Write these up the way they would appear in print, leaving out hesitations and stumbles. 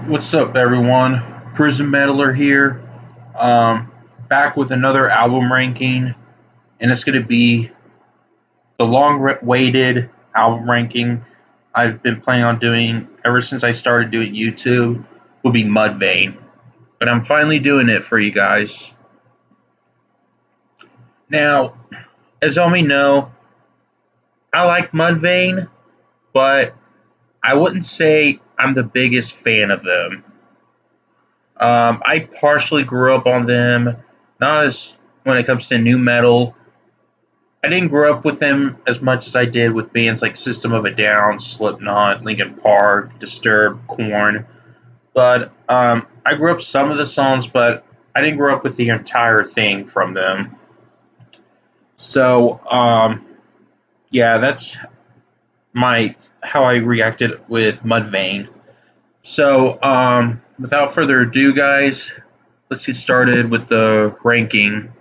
What's up, everyone? Prison Meddler here. Back with another album ranking, and it's going to be the long-awaited album ranking I've been planning on doing ever since I started doing YouTube. Will be Mudvayne, but I'm finally doing it for you guys. Now, as all may know, I like Mudvayne, but I wouldn't say I'm the biggest fan of them. I partially grew up on them, not as when it comes to new metal. I didn't grow up with them as much as I did with bands like System of a Down, Slipknot, Linkin Park, Disturbed, Korn. But I grew up some of the songs, but I didn't grow up with the entire thing from them. So yeah, that's my how I reacted with Mudvayne. So without further ado, guys, let's get started with the ranking.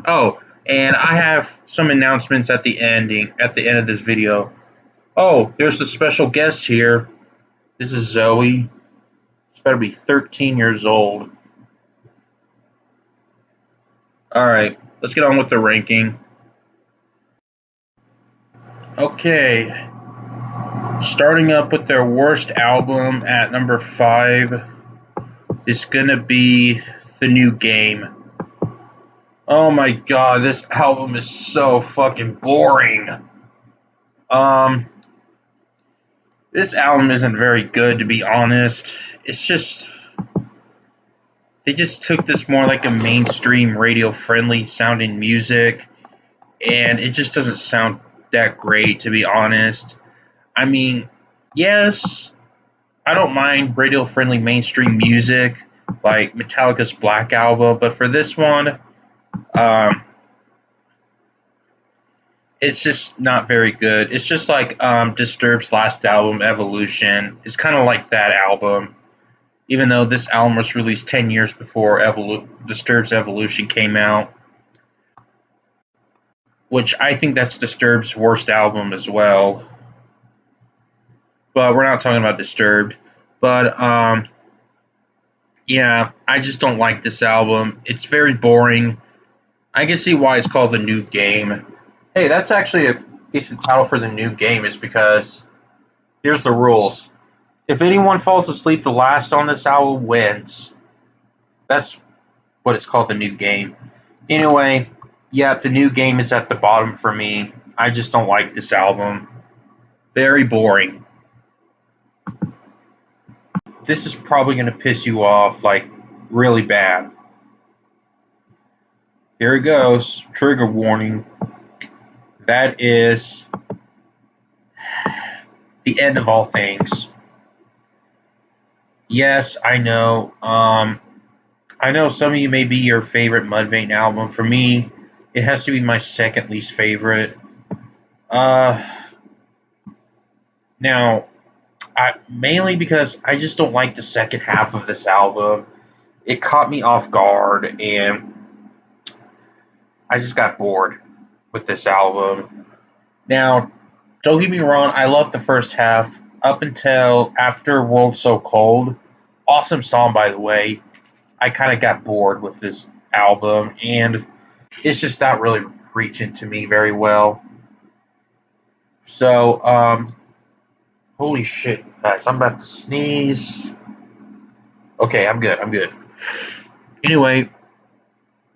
Oh, and I have some announcements at the end of this video. Oh, there's a special guest here. This is Zoe. She's better be 13 years old. Alright, let's get on with the ranking. Okay. Starting up with their worst album at number 5 is gonna be The New Game. Oh my god, this album is so fucking boring. This album isn't very good, to be honest. It's just they just took this more like a mainstream radio friendly sounding music, and it just doesn't sound that great, to be honest. I mean, yes, I don't mind radio friendly mainstream music like Metallica's Black Album, but for this one, it's just not very good. It's just like Disturbed's last album, Evolution. It's kind of like that album, even though this album was released 10 years before Disturbed's Evolution came out, which I think that's Disturbed's worst album as well. But we're not talking about Disturbed. But yeah, I just don't like this album. It's very boring. I can see why it's called The New Game. Hey, that's actually a decent title for The New Game, is because here's the rules. If anyone falls asleep the last on this album wins. That's what it's called, The New Game. Anyway, yeah, The New Game is at the bottom for me. I just don't like this album. Very boring. This is probably going to piss you off, like, really bad. Here it goes. Trigger warning. That is the end of all things. Yes, I know. I know some of you may be your favorite Mudvayne album. For me, it has to be my second least favorite. Now, mainly because I just don't like the second half of this album. It caught me off guard, and I just got bored with this album. Now, don't get me wrong, I love the first half up until After World So Cold. Awesome song, by the way. I kind of got bored with this album, and it's just not really reaching to me very well. So, holy shit, guys, I'm about to sneeze. Okay, I'm good. Anyway,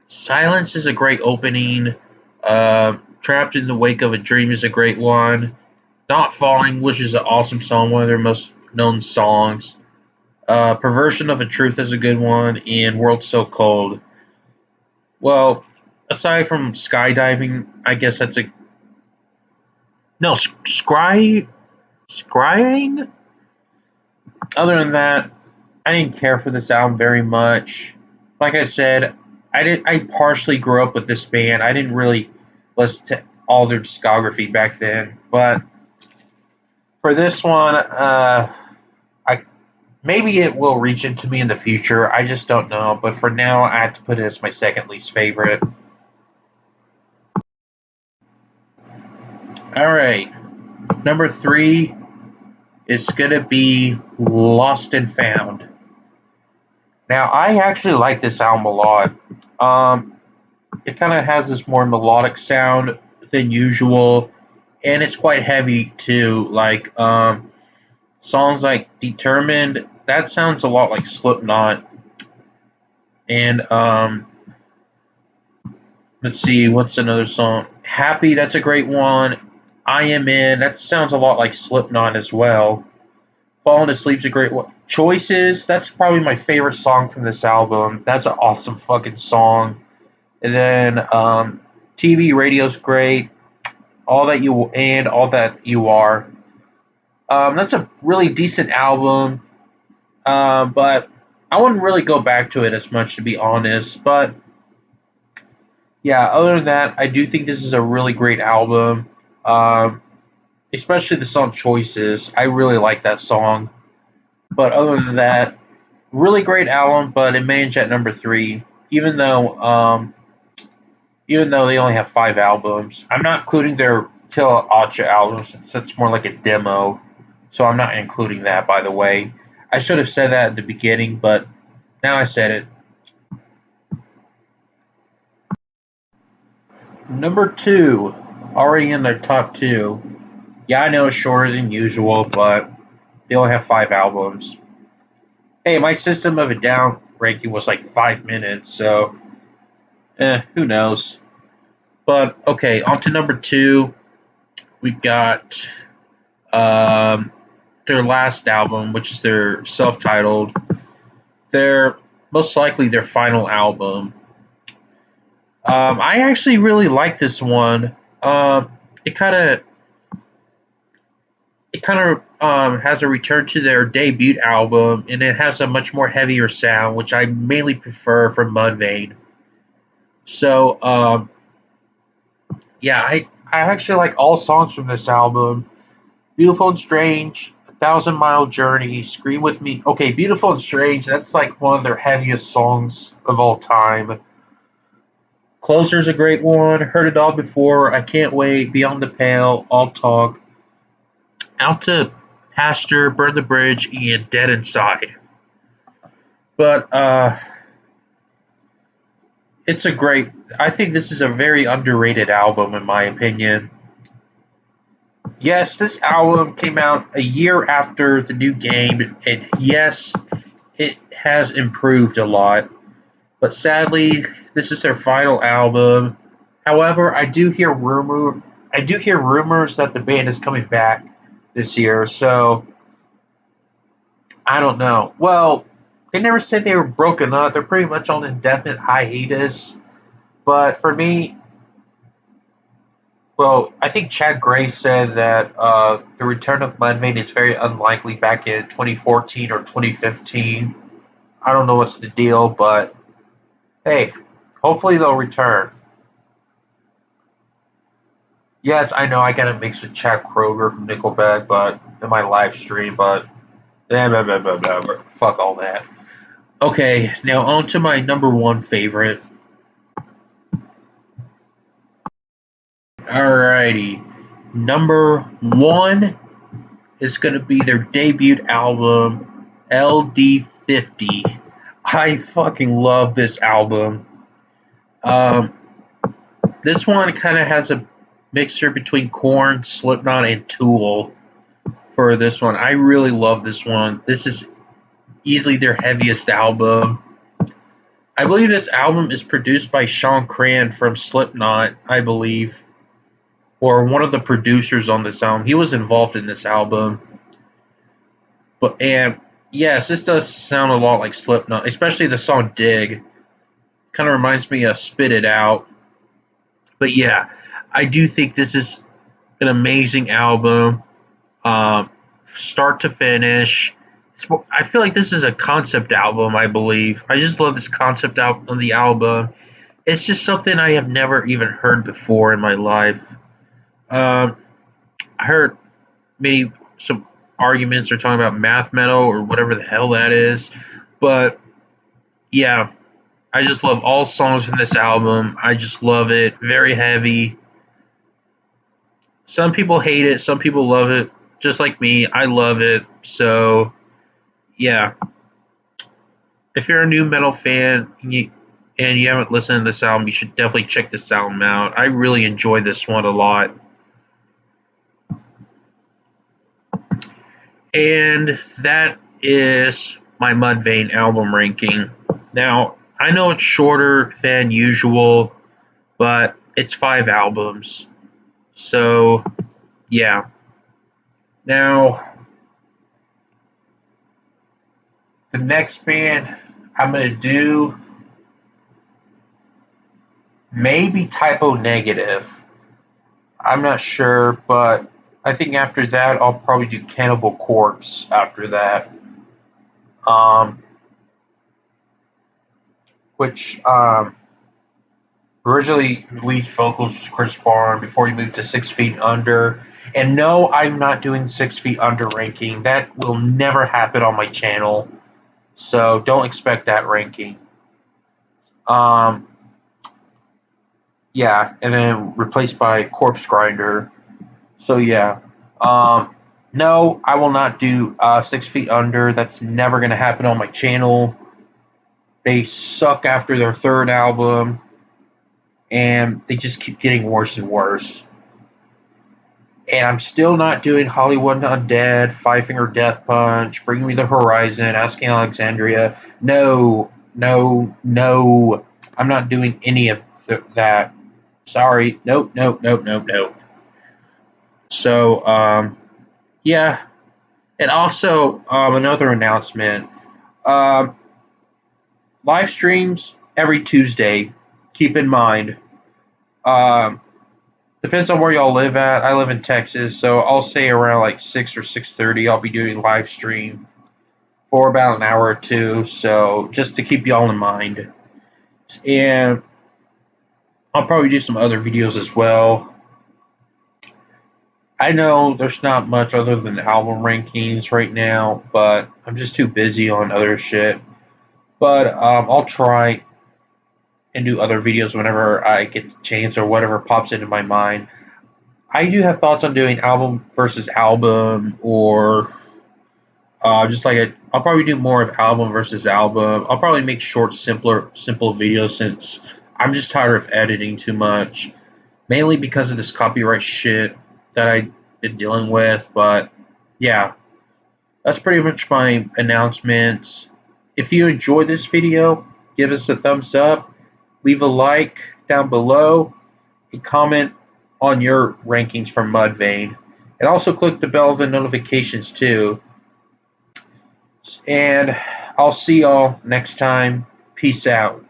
Silence is a great opening. Trapped in the Wake of a Dream is a great one. Not Falling, which is an awesome song, one of their most known songs. Perversion of a Truth is a good one, and World So Cold. Well, aside from skydiving, I guess that's a no scrying. Other than that, I didn't care for this album very much. Like I said, I partially grew up with this band. I didn't really listen to all their discography back then, but for this one, I maybe it will reach into me in the future. I just don't know. But for now, I have to put it as my second least favorite. All right, number 3 is gonna be Lost and Found. Now, I actually like this album a lot. Um, it kind of has this more melodic sound than usual, and it's quite heavy too. Like songs like "Determined," that sounds a lot like Slipknot. And let's see, what's another song? "Happy," that's a great one. "I Am In," that sounds a lot like Slipknot as well. "Falling Asleep's a great one. "Choices," that's probably my favorite song from this album. That's an awesome fucking song. And then TV Radio's great. All That You Are. That's a really decent album, but I wouldn't really go back to it as much to be honest. But yeah, other than that, I do think this is a really great album. Um, Especially the song "Choices." I really like that song. But other than that, really great album. But it managed at number three, even though they only have 5 albums. I'm not including their Till Acha album since it's more like a demo. So I'm not including that, by the way. I should have said that at the beginning, but now I said it. Number two, already in their top two. Yeah, I know it's shorter than usual, but they only have 5 albums. Hey, my System of a Down ranking was like 5 minutes, so who knows? But okay, on to number two. We got um, their last album, which is their self-titled. Their most likely their final album. I actually really like this one. It kind of has a return to their debut album, and it has a much more heavier sound, which I mainly prefer from Mudvayne. So yeah, I actually like all songs from this album. Beautiful and Strange, A 1,000 Mile Journey, Scream With Me. Okay, Beautiful and Strange, that's like one of their heaviest songs of all time. Closer's a great one. Heard It All Before. I Can't Wait. Beyond the Pale. All Talk. Out to Pasture. Burn the Bridge. And Dead Inside. But it's a great. I think this is a very underrated album in my opinion. Yes, this album came out a year after the new game, and yes, it has improved a lot. But sadly, this is their final album. However, I do hear rumors that the band is coming back this year, so I don't know. Well, they never said they were broken up. They're pretty much on indefinite hiatus. But for me, well, I think Chad Gray said that the return of Mudvayne is very unlikely back in 2014 or 2015. I don't know what's the deal, but hey, hopefully they'll return. Yes, I know I got it mixed with Chad Kroger from Nickelback, but in my live stream, but blah, blah, blah, blah, blah, fuck all that. Okay, now on to my number one favorite. Alrighty, number one is gonna be their debut album, LD50. I fucking love this album. Um, this one kind of has a mixture between Korn, Slipknot, and Tool. For this one, I really love this one. This is easily their heaviest album. I believe this album is produced by Sean Cran from Slipknot, I believe, or one of the producers on this album. He was involved in this album. But and yes, this does sound a lot like Slipknot, especially the song "Dig." Kind of reminds me of "Spit It Out." But yeah, I do think this is an amazing album, um, start to finish. I feel like this is a concept album. I believe I just love this concept out on the album. It's just something I have never even heard before in my life. Um, I heard many some arguments are talking about math metal or whatever the hell that is, but yeah, I just love all songs from this album. I just love it. Very heavy. Some people hate it. Some people love it. just like me. I love it. So yeah, if you're a new metal fan and you haven't listened to this album, you should definitely check this album out. I really enjoy this one a lot. And that is my Mudvayne album ranking. Now, I know it's shorter than usual, but it's 5 albums. So, yeah. Now, the next band I'm going to do maybe Typo Negative. I'm not sure, but I think after that, I'll probably do Cannibal Corpse after that. Um, which originally lead vocals was Chris Barn before he moved to 6 Feet Under. And no, I'm not doing 6 Feet Under ranking. That will never happen on my channel. So don't expect that ranking. Um, yeah, and then replaced by Corpse Grinder. So yeah. Um, no, I will not do 6 Feet Under. That's never going to happen on my channel. They suck after their third album, and they just keep getting worse and worse. And I'm still not doing Hollywood Undead, Five Finger Death Punch, Bring Me the Horizon, Asking Alexandria. No, no, no. I'm not doing any of that. Sorry. Nope, nope, nope, nope, nope. So, yeah. And also, another announcement. Um, Live streams every Tuesday. Keep in mind. Um, Depends on where y'all live at. I live in Texas, so I'll say around like 6 or 6:30. I'll be doing live stream for about an hour or two. So just to keep y'all in mind, and I'll probably do some other videos as well. I know there's not much other than album rankings right now, but I'm just too busy on other shit. But I'll try and do other videos whenever I get the chance or whatever pops into my mind. I do have thoughts on doing album versus album, or just like I'll probably do more of album versus album. I'll probably make short, simple videos since I'm just tired of editing too much, mainly because of this copyright shit that I've been dealing with. But yeah, that's pretty much my announcements. If you enjoyed this video, give us a thumbs up, leave a like down below, and comment on your rankings for Mudvayne. And also click the bell of the notifications too. And I'll see y'all next time. Peace out.